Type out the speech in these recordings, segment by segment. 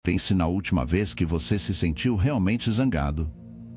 Pense na última vez que você se sentiu realmente zangado.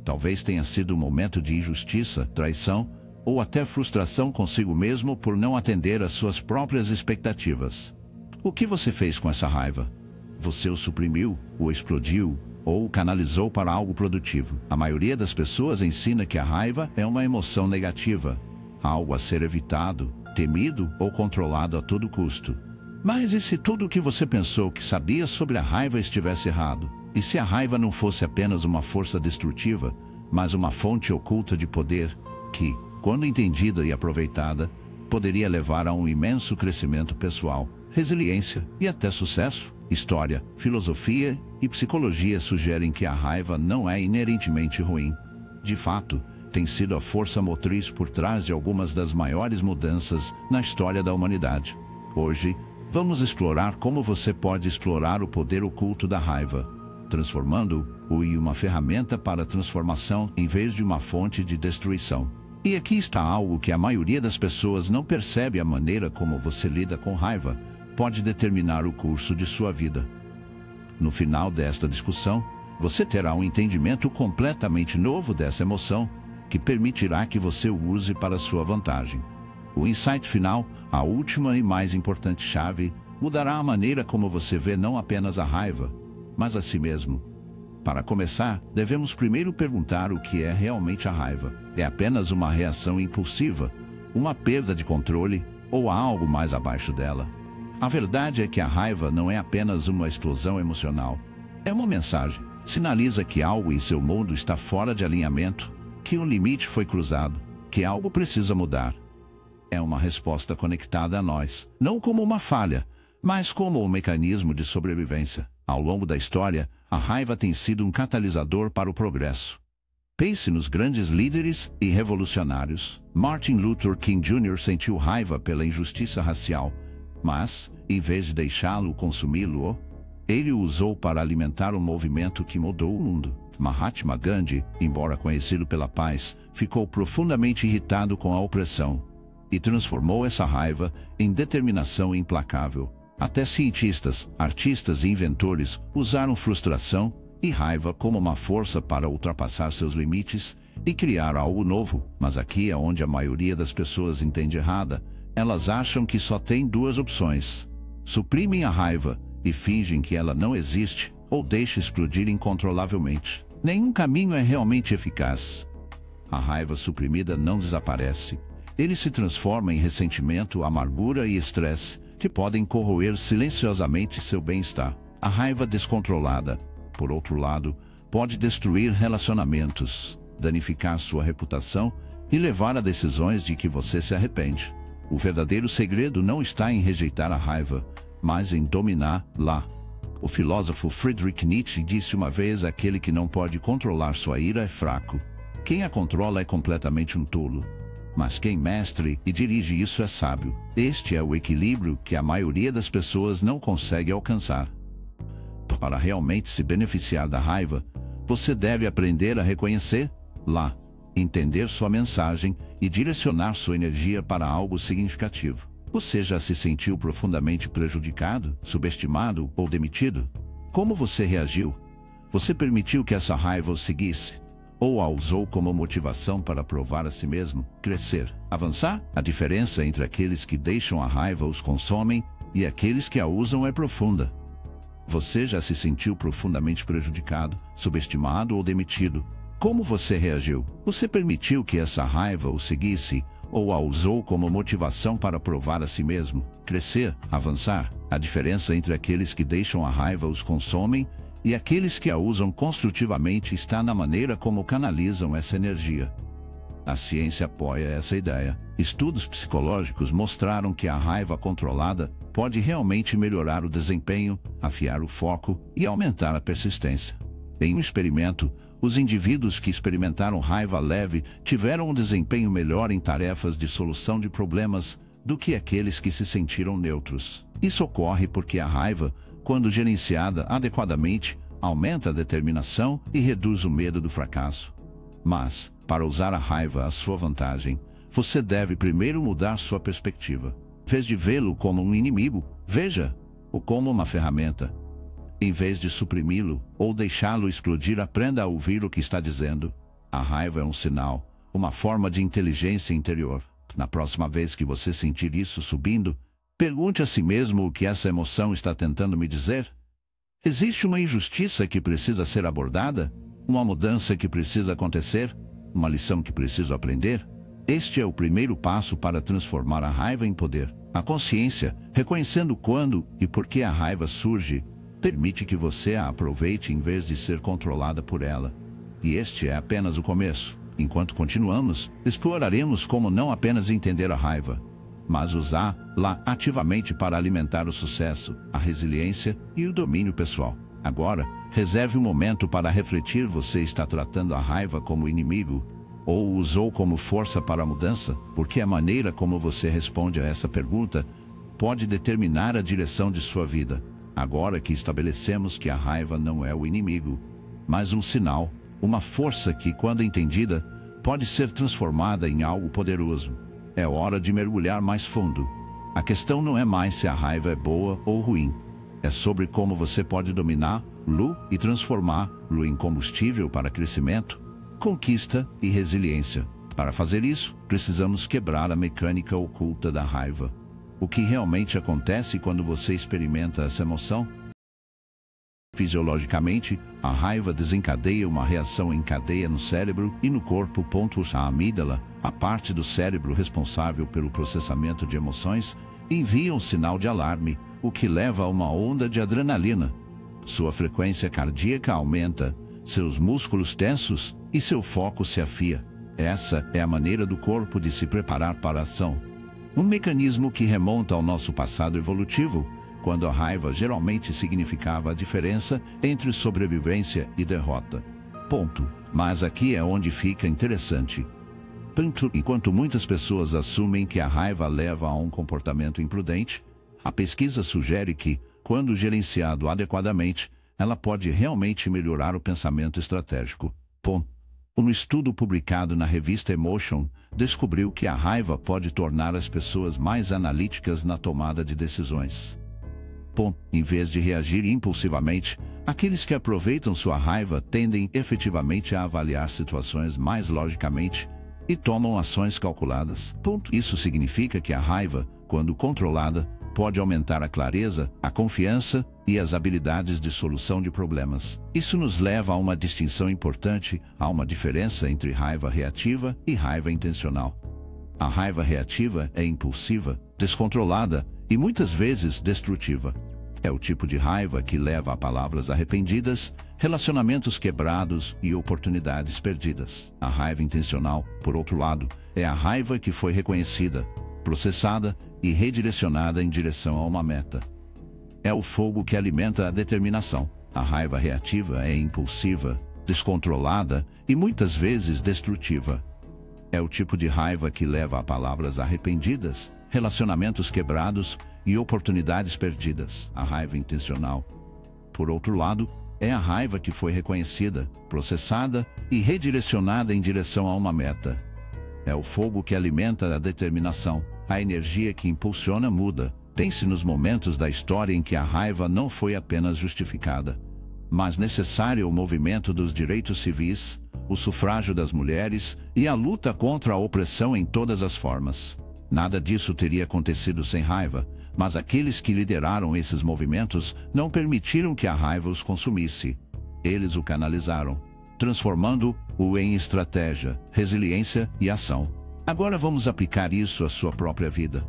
Talvez tenha sido um momento de injustiça, traição ou até frustração consigo mesmo por não atender às suas próprias expectativas. O que você fez com essa raiva? Você o suprimiu, o explodiu ou o canalizou para algo produtivo? A maioria das pessoas ensina que a raiva é uma emoção negativa, algo a ser evitado, temido ou controlado a todo custo. Mas e se tudo o que você pensou que sabia sobre a raiva estivesse errado? E se a raiva não fosse apenas uma força destrutiva, mas uma fonte oculta de poder que, quando entendida e aproveitada, poderia levar a um imenso crescimento pessoal, resiliência e até sucesso? História, filosofia e psicologia sugerem que a raiva não é inerentemente ruim. De fato, tem sido a força motriz por trás de algumas das maiores mudanças na história da humanidade. Hoje, vamos explorar como você pode explorar o poder oculto da raiva, transformando-o em uma ferramenta para transformação em vez de uma fonte de destruição. E aqui está algo que a maioria das pessoas não percebe: a maneira como você lida com raiva pode determinar o curso de sua vida. No final desta discussão, você terá um entendimento completamente novo dessa emoção, que permitirá que você o use para sua vantagem. O insight final, a última e mais importante chave, mudará a maneira como você vê não apenas a raiva, mas a si mesmo. Para começar, devemos primeiro perguntar o que é realmente a raiva. É apenas uma reação impulsiva, uma perda de controle ou há algo mais abaixo dela? A verdade é que a raiva não é apenas uma explosão emocional. É uma mensagem. Sinaliza que algo em seu mundo está fora de alinhamento, que um limite foi cruzado, que algo precisa mudar. É uma resposta conectada a nós, não como uma falha, mas como um mecanismo de sobrevivência. Ao longo da história, a raiva tem sido um catalisador para o progresso. Pense nos grandes líderes e revolucionários. Martin Luther King Jr. sentiu raiva pela injustiça racial, mas, em vez de deixá-lo consumi-lo, ele o usou para alimentar um movimento que mudou o mundo. Mahatma Gandhi, embora conhecido pela paz, ficou profundamente irritado com a opressão e transformou essa raiva em determinação implacável. Até cientistas, artistas e inventores usaram frustração e raiva como uma força para ultrapassar seus limites e criar algo novo. Mas aqui é onde a maioria das pessoas entende errada. Elas acham que só tem duas opções: suprimem a raiva e fingem que ela não existe, ou deixam explodir incontrolavelmente. Nenhum caminho é realmente eficaz. A raiva suprimida não desaparece. Ele se transforma em ressentimento, amargura e estresse, que podem corroer silenciosamente seu bem-estar. A raiva descontrolada, por outro lado, pode destruir relacionamentos, danificar sua reputação e levar a decisões de que você se arrepende. O verdadeiro segredo não está em rejeitar a raiva, mas em dominá-la. O filósofo Friedrich Nietzsche disse uma vez: aquele que não pode controlar sua ira é fraco. Quem a controla é completamente um tolo. Mas quem mestre e dirige isso é sábio. Este é o equilíbrio que a maioria das pessoas não consegue alcançar. Para realmente se beneficiar da raiva, você deve aprender a reconhecer-la, entender sua mensagem e direcionar sua energia para algo significativo. Você já se sentiu profundamente prejudicado, subestimado ou demitido? Como você reagiu? Você permitiu que essa raiva o seguisse? Ou a usou como motivação para provar a si mesmo, crescer, avançar? A diferença entre aqueles que deixam a raiva os consomem e aqueles que a usam é profunda. Você já se sentiu profundamente prejudicado, subestimado ou demitido? Como você reagiu? Você permitiu que essa raiva o seguisse ou a usou como motivação para provar a si mesmo, crescer, avançar? A diferença entre aqueles que deixam a raiva os consomem e aqueles que a usam construtivamente está na maneira como canalizam essa energia. A ciência apoia essa ideia. Estudos psicológicos mostraram que a raiva controlada pode realmente melhorar o desempenho, afiar o foco e aumentar a persistência. Em um experimento, os indivíduos que experimentaram raiva leve tiveram um desempenho melhor em tarefas de solução de problemas do que aqueles que se sentiram neutros. Isso ocorre porque a raiva, quando gerenciada adequadamente, aumenta a determinação e reduz o medo do fracasso. Mas, para usar a raiva à sua vantagem, você deve primeiro mudar sua perspectiva. Em vez de vê-lo como um inimigo, veja-o como uma ferramenta. Em vez de suprimi-lo ou deixá-lo explodir, aprenda a ouvir o que está dizendo. A raiva é um sinal, uma forma de inteligência interior. Na próxima vez que você sentir isso subindo, pergunte a si mesmo o que essa emoção está tentando me dizer. Existe uma injustiça que precisa ser abordada? Uma mudança que precisa acontecer? Uma lição que preciso aprender? Este é o primeiro passo para transformar a raiva em poder. A consciência, reconhecendo quando e por que a raiva surge, permite que você a aproveite em vez de ser controlada por ela. E este é apenas o começo. Enquanto continuamos, exploraremos como não apenas entender a raiva, mas usá-la ativamente para alimentar o sucesso, a resiliência e o domínio pessoal. Agora, reserve um momento para refletir: você está tratando a raiva como inimigo ou usou como força para a mudança? Porque a maneira como você responde a essa pergunta pode determinar a direção de sua vida. Agora que estabelecemos que a raiva não é o inimigo, mas um sinal, uma força que, quando entendida, pode ser transformada em algo poderoso, é hora de mergulhar mais fundo. A questão não é mais se a raiva é boa ou ruim. É sobre como você pode dominá-lo e transformá-lo em combustível para crescimento, conquista e resiliência. Para fazer isso, precisamos quebrar a mecânica oculta da raiva. O que realmente acontece quando você experimenta essa emoção? Fisiologicamente, a raiva desencadeia uma reação em cadeia no cérebro e no corpo. A amígdala, a parte do cérebro responsável pelo processamento de emoções, envia um sinal de alarme, o que leva a uma onda de adrenalina. Sua frequência cardíaca aumenta, seus músculos tensos e seu foco se afia. Essa é a maneira do corpo de se preparar para a ação. Um mecanismo que remonta ao nosso passado evolutivo, quando a raiva geralmente significava a diferença entre sobrevivência e derrota. Mas aqui é onde fica interessante. Enquanto muitas pessoas assumem que a raiva leva a um comportamento imprudente, a pesquisa sugere que, quando gerenciado adequadamente, ela pode realmente melhorar o pensamento estratégico. Um estudo publicado na revista Emotion descobriu que a raiva pode tornar as pessoas mais analíticas na tomada de decisões. Em vez de reagir impulsivamente, aqueles que aproveitam sua raiva tendem efetivamente a avaliar situações mais logicamente e tomam ações calculadas. Isso significa que a raiva, quando controlada, pode aumentar a clareza, a confiança e as habilidades de solução de problemas. Isso nos leva a uma distinção importante: há uma diferença entre raiva reativa e raiva intencional. A raiva reativa é impulsiva, descontrolada e muitas vezes destrutiva. É o tipo de raiva que leva a palavras arrependidas, relacionamentos quebrados e oportunidades perdidas. A raiva intencional, por outro lado, é a raiva que foi reconhecida, processada e redirecionada em direção a uma meta. É o fogo que alimenta a determinação. A raiva reativa é impulsiva, descontrolada e muitas vezes destrutiva. É o tipo de raiva que leva a palavras arrependidas, relacionamentos quebrados e oportunidades perdidas. A raiva intencional, por outro lado, é a raiva que foi reconhecida, processada e redirecionada em direção a uma meta. É o fogo que alimenta a determinação. A energia que impulsiona muda. Pense nos momentos da história em que a raiva não foi apenas justificada, mas necessária: o movimento dos direitos civis, o sufrágio das mulheres e a luta contra a opressão em todas as formas. Nada disso teria acontecido sem raiva, mas aqueles que lideraram esses movimentos não permitiram que a raiva os consumisse. Eles o canalizaram, transformando-o em estratégia, resiliência e ação. Agora vamos aplicar isso à sua própria vida.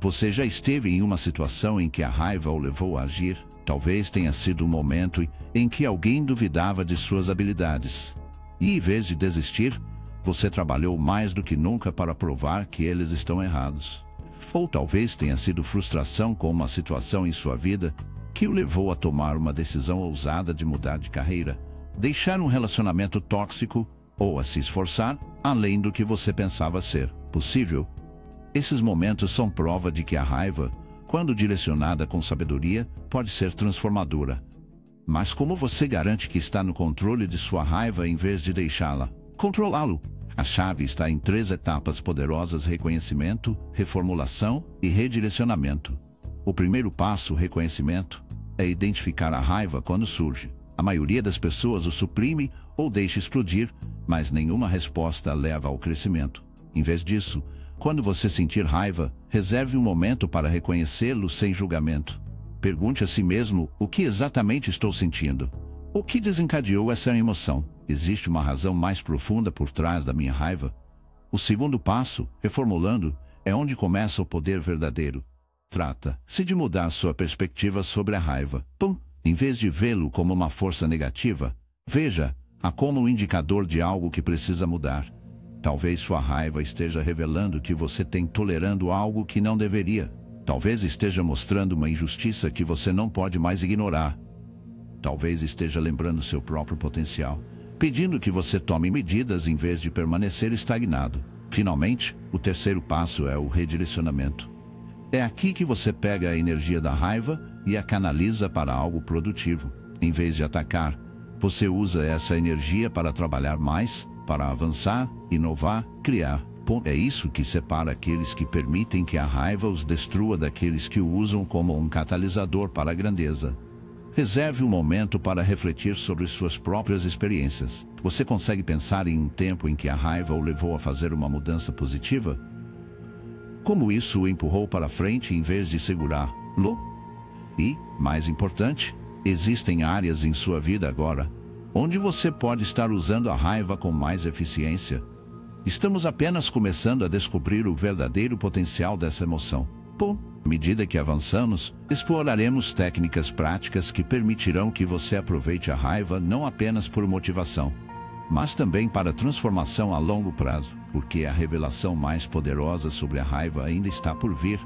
Você já esteve em uma situação em que a raiva o levou a agir? Talvez tenha sido um momento em que alguém duvidava de suas habilidades. E, em vez de desistir, você trabalhou mais do que nunca para provar que eles estão errados. Ou talvez tenha sido frustração com uma situação em sua vida que o levou a tomar uma decisão ousada de mudar de carreira, deixar um relacionamento tóxico ou a se esforçar além do que você pensava ser possível. Esses momentos são prova de que a raiva, quando direcionada com sabedoria, pode ser transformadora. Mas como você garante que está no controle de sua raiva em vez de deixá-la controlá-lo? A chave está em 3 etapas poderosas: reconhecimento, reformulação e redirecionamento. O primeiro passo, reconhecimento, é identificar a raiva quando surge. A maioria das pessoas o suprime ou deixa explodir, mas nenhuma resposta leva ao crescimento. Em vez disso, quando você sentir raiva, reserve um momento para reconhecê-lo sem julgamento. Pergunte a si mesmo: o que exatamente estou sentindo? O que desencadeou essa emoção? Existe uma razão mais profunda por trás da minha raiva? O segundo passo, reformulando, é onde começa o poder verdadeiro. Trata-se de mudar sua perspectiva sobre a raiva. Em vez de vê-lo como uma força negativa, veja-a como um indicador de algo que precisa mudar. Talvez sua raiva esteja revelando que você tem tolerando algo que não deveria. Talvez esteja mostrando uma injustiça que você não pode mais ignorar. Talvez esteja lembrando seu próprio potencial, pedindo que você tome medidas em vez de permanecer estagnado. Finalmente, o terceiro passo é o redirecionamento. É aqui que você pega a energia da raiva e a canaliza para algo produtivo. Em vez de atacar, você usa essa energia para trabalhar mais, para avançar, inovar, criar. É isso que separa aqueles que permitem que a raiva os destrua daqueles que o usam como um catalisador para a grandeza. Reserve um momento para refletir sobre suas próprias experiências. Você consegue pensar em um tempo em que a raiva o levou a fazer uma mudança positiva? Como isso o empurrou para frente em vez de segurá-lo? E, mais importante, existem áreas em sua vida agora onde você pode estar usando a raiva com mais eficiência. Estamos apenas começando a descobrir o verdadeiro potencial dessa emoção. À medida que avançamos, exploraremos técnicas práticas que permitirão que você aproveite a raiva não apenas por motivação, mas também para transformação a longo prazo, porque a revelação mais poderosa sobre a raiva ainda está por vir.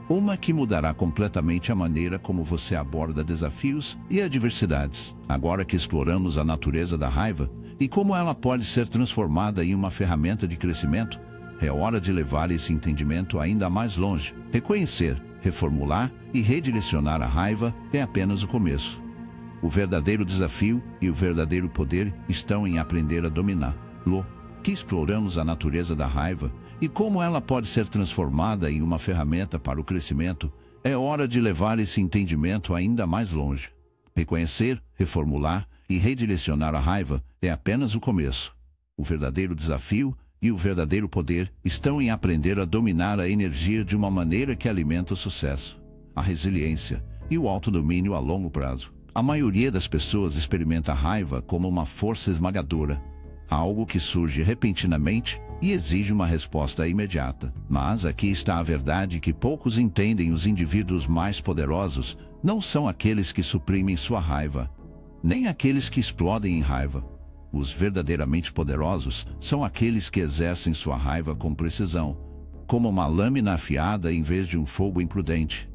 Uma que mudará completamente a maneira como você aborda desafios e adversidades. Agora que exploramos a natureza da raiva e como ela pode ser transformada em uma ferramenta de crescimento, é hora de levar esse entendimento ainda mais longe. Reconhecer, reformular e redirecionar a raiva é apenas o começo. O verdadeiro desafio e o verdadeiro poder estão em aprender a dominá-lo. Que exploramos a natureza da raiva e como ela pode ser transformada em uma ferramenta para o crescimento, é hora de levar esse entendimento ainda mais longe. Reconhecer, reformular e redirecionar a raiva é apenas o começo. O verdadeiro desafio e o verdadeiro poder estão em aprender a dominar a energia de uma maneira que alimenta o sucesso, a resiliência e o autodomínio a longo prazo. A maioria das pessoas experimenta a raiva como uma força esmagadora, algo que surge repentinamente e exige uma resposta imediata. Mas aqui está a verdade que poucos entendem: os indivíduos mais poderosos não são aqueles que suprimem sua raiva, nem aqueles que explodem em raiva. Os verdadeiramente poderosos são aqueles que exercem sua raiva com precisão, como uma lâmina afiada em vez de um fogo imprudente.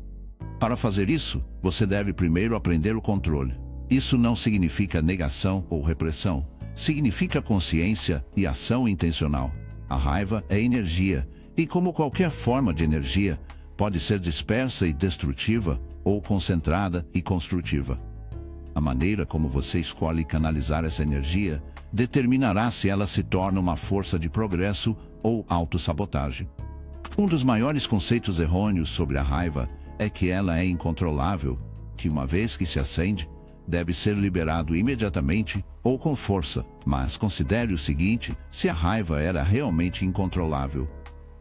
Para fazer isso, você deve primeiro aprender o controle. Isso não significa negação ou repressão. Significa consciência e ação intencional. A raiva é energia, e como qualquer forma de energia, pode ser dispersa e destrutiva, ou concentrada e construtiva. A maneira como você escolhe canalizar essa energia determinará se ela se torna uma força de progresso ou autossabotagem. Um dos maiores conceitos errôneos sobre a raiva é que ela é incontrolável, que uma vez que se acende, deve ser liberado imediatamente ou com força. Mas considere o seguinte: se a raiva era realmente incontrolável,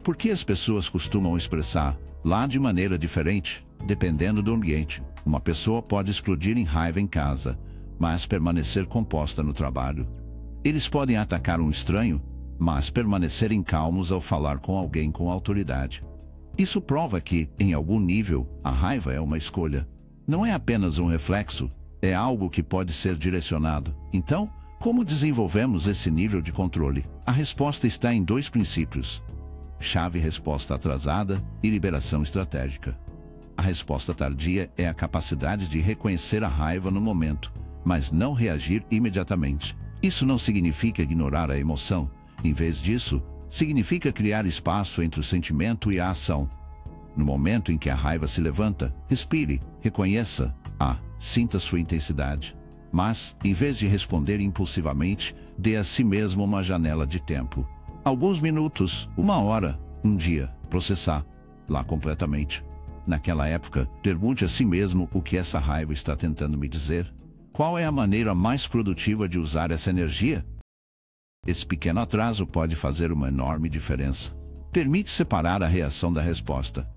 por que as pessoas costumam expressar-la de maneira diferente, dependendo do ambiente? Uma pessoa pode explodir em raiva em casa, mas permanecer composta no trabalho. Eles podem atacar um estranho, mas permanecerem calmos ao falar com alguém com autoridade. Isso prova que, em algum nível, a raiva é uma escolha. Não é apenas um reflexo, é algo que pode ser direcionado. Então, como desenvolvemos esse nível de controle? A resposta está em 2 princípios: chave resposta atrasada e liberação estratégica. A resposta tardia é a capacidade de reconhecer a raiva no momento, mas não reagir imediatamente. Isso não significa ignorar a emoção. Em vez disso, significa criar espaço entre o sentimento e a ação. No momento em que a raiva se levanta, respire, reconheça-a, sinta sua intensidade. Mas, em vez de responder impulsivamente, dê a si mesmo uma janela de tempo. Alguns minutos, 1 hora, 1 dia, processar-la completamente. Naquela época, pergunte a si mesmo o que essa raiva está tentando me dizer. Qual é a maneira mais produtiva de usar essa energia? Esse pequeno atraso pode fazer uma enorme diferença. Permite separar a reação da resposta.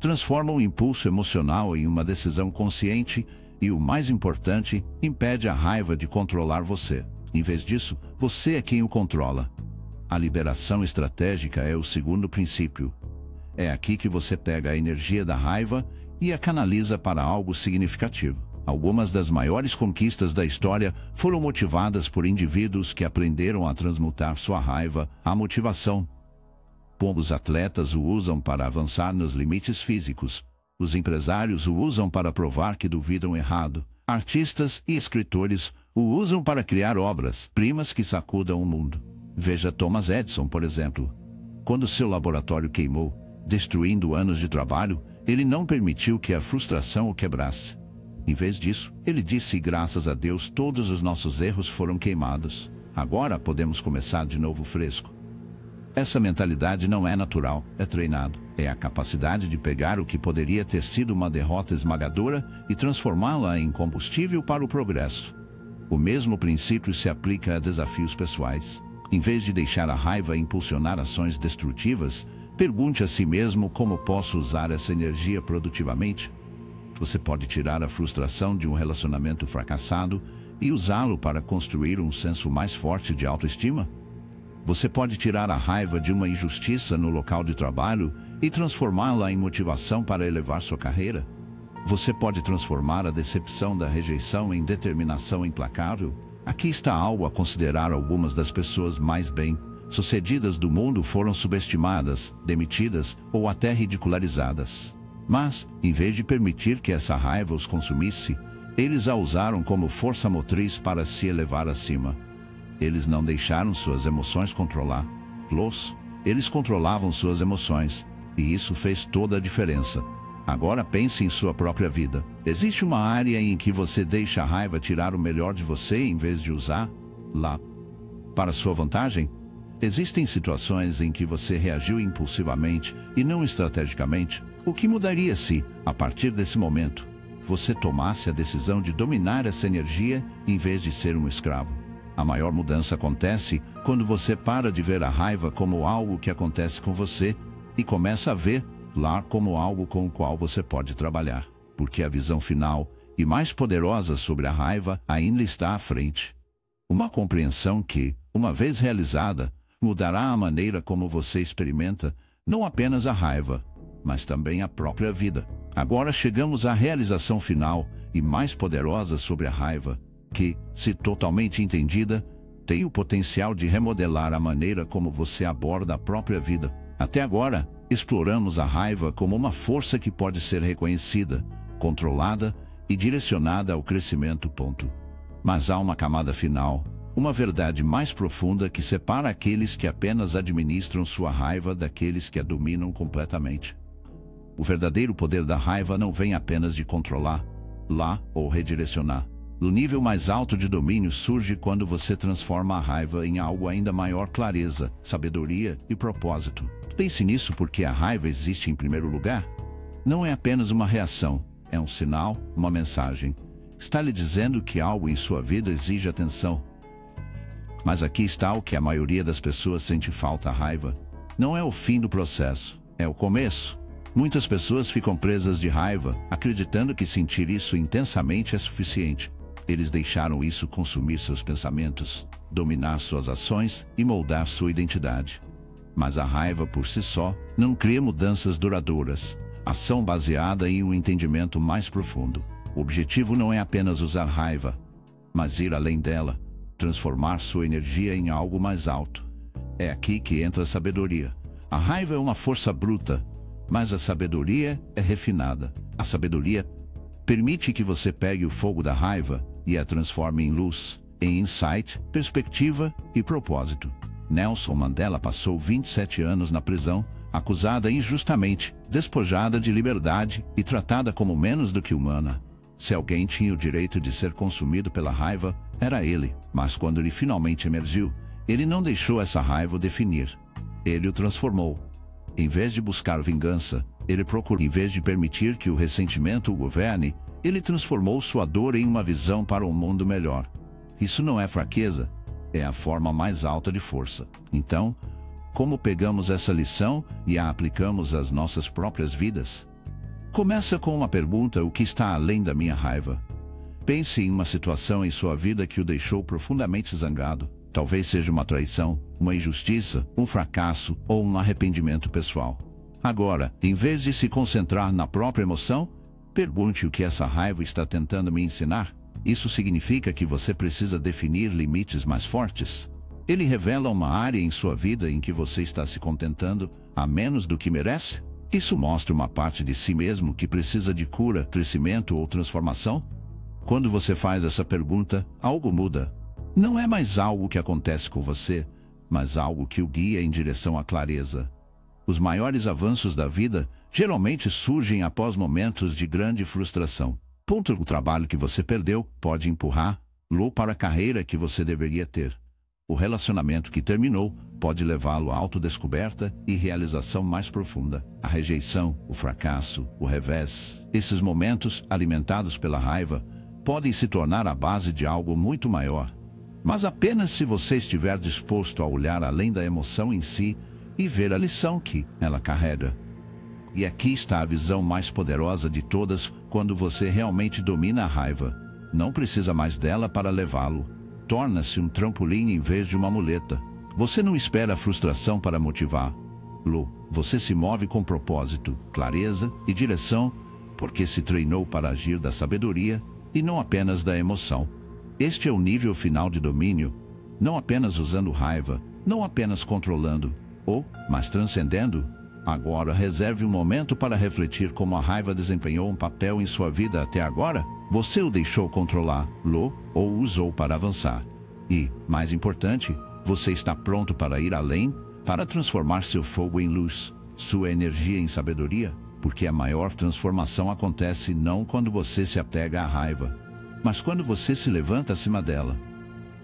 Transforma o impulso emocional em uma decisão consciente e, o mais importante, impede a raiva de controlar você. Em vez disso, você é quem o controla. A liberação estratégica é o segundo princípio. É aqui que você pega a energia da raiva e a canaliza para algo significativo. Algumas das maiores conquistas da história foram motivadas por indivíduos que aprenderam a transmutar sua raiva à motivação. Os atletas o usam para avançar nos limites físicos. Os empresários o usam para provar que duvidam errado. Artistas e escritores o usam para criar obras-primas que sacudam o mundo. Veja Thomas Edison, por exemplo. Quando seu laboratório queimou, destruindo anos de trabalho, ele não permitiu que a frustração o quebrasse. Em vez disso, ele disse: graças a Deus, todos os nossos erros foram queimados. Agora podemos começar de novo fresco. Essa mentalidade não é natural, é treinado. É a capacidade de pegar o que poderia ter sido uma derrota esmagadora e transformá-la em combustível para o progresso. O mesmo princípio se aplica a desafios pessoais. Em vez de deixar a raiva impulsionar ações destrutivas, pergunte a si mesmo: como posso usar essa energia produtivamente? Você pode tirar a frustração de um relacionamento fracassado e usá-lo para construir um senso mais forte de autoestima? Você pode tirar a raiva de uma injustiça no local de trabalho e transformá-la em motivação para elevar sua carreira? Você pode transformar a decepção da rejeição em determinação implacável? Aqui está algo a considerar: algumas das pessoas mais bem-sucedidas do mundo foram subestimadas, demitidas ou até ridicularizadas. Mas, em vez de permitir que essa raiva os consumisse, eles a usaram como força motriz para se elevar acima. Eles não deixaram suas emoções controlar-los. Eles controlavam suas emoções, e isso fez toda a diferença. Agora pense em sua própria vida. Existe uma área em que você deixa a raiva tirar o melhor de você em vez de usá-la para sua vantagem? Existem situações em que você reagiu impulsivamente e não estrategicamente. O que mudaria se, a partir desse momento, você tomasse a decisão de dominar essa energia em vez de ser um escravo? A maior mudança acontece quando você para de ver a raiva como algo que acontece com você e começa a vê-la como algo com o qual você pode trabalhar. Porque a visão final e mais poderosa sobre a raiva ainda está à frente. Uma compreensão que, uma vez realizada, mudará a maneira como você experimenta não apenas a raiva, mas também a própria vida. Agora chegamos à realização final e mais poderosa sobre a raiva, que, se totalmente entendida, tem o potencial de remodelar a maneira como você aborda a própria vida. Até agora, exploramos a raiva como uma força que pode ser reconhecida, controlada e direcionada ao crescimento. Mas há uma camada final, uma verdade mais profunda que separa aqueles que apenas administram sua raiva daqueles que a dominam completamente. O verdadeiro poder da raiva não vem apenas de controlar-la ou redirecionar. O nível mais alto de domínio surge quando você transforma a raiva em algo ainda maior: clareza, sabedoria e propósito. Pense nisso, porque a raiva existe em primeiro lugar. Não é apenas uma reação, é um sinal, uma mensagem. Está lhe dizendo que algo em sua vida exige atenção. Mas aqui está o que a maioria das pessoas sente falta: a raiva. Não é o fim do processo, é o começo. Muitas pessoas ficam presas de raiva, acreditando que sentir isso intensamente é suficiente. Eles deixaram isso consumir seus pensamentos, dominar suas ações e moldar sua identidade. Mas a raiva por si só não cria mudanças duradouras. Ação baseada em um entendimento mais profundo. O objetivo não é apenas usar raiva, mas ir além dela, transformar sua energia em algo mais alto. É aqui que entra a sabedoria. A raiva é uma força bruta, mas a sabedoria é refinada. A sabedoria permite que você pegue o fogo da raiva e a transforme em luz, em insight, perspectiva e propósito. Nelson Mandela passou 27 anos na prisão, acusada injustamente, despojada de liberdade e tratada como menos do que humana. Se alguém tinha o direito de ser consumido pela raiva, era ele. Mas quando ele finalmente emergiu, ele não deixou essa raiva o definir. Ele o transformou. Em vez de buscar vingança, ele procurou. Em vez de permitir que o ressentimento o governe, ele transformou sua dor em uma visão para um mundo melhor. Isso não é fraqueza, é a forma mais alta de força. Então, como pegamos essa lição e a aplicamos às nossas próprias vidas? Começa com uma pergunta: o que está além da minha raiva? Pense em uma situação em sua vida que o deixou profundamente zangado. Talvez seja uma traição, uma injustiça, um fracasso ou um arrependimento pessoal. Agora, em vez de se concentrar na própria emoção, pergunte o que essa raiva está tentando me ensinar. Isso significa que você precisa definir limites mais fortes. Ele revela uma área em sua vida em que você está se contentando a menos do que merece? Isso mostra uma parte de si mesmo que precisa de cura, crescimento ou transformação? Quando você faz essa pergunta, algo muda. Não é mais algo que acontece com você, mas algo que o guia em direção à clareza. Os maiores avanços da vida geralmente surgem após momentos de grande frustração. O trabalho que você perdeu pode empurrá-lo para a carreira que você deveria ter. O relacionamento que terminou pode levá-lo à autodescoberta e realização mais profunda. A rejeição, o fracasso, o revés, esses momentos alimentados pela raiva podem se tornar a base de algo muito maior. Mas apenas se você estiver disposto a olhar além da emoção em si e ver a lição que ela carrega. E aqui está a visão mais poderosa de todas: quando você realmente domina a raiva, não precisa mais dela para levá-lo. Torna-se um trampolim em vez de uma muleta. Você não espera a frustração para motivá-lo. Você se move com propósito, clareza e direção, porque se treinou para agir da sabedoria e não apenas da emoção. Este é o nível final de domínio, não apenas usando raiva, não apenas controlando, mas transcendendo. Agora reserve um momento para refletir como a raiva desempenhou um papel em sua vida até agora. Você o deixou controlá-lo ou o usou para avançar? E, mais importante, você está pronto para ir além, para transformar seu fogo em luz, sua energia em sabedoria? Porque a maior transformação acontece não quando você se apega à raiva, mas quando você se levanta acima dela.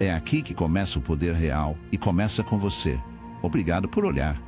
É aqui que começa o poder real e começa com você. Obrigado por olhar.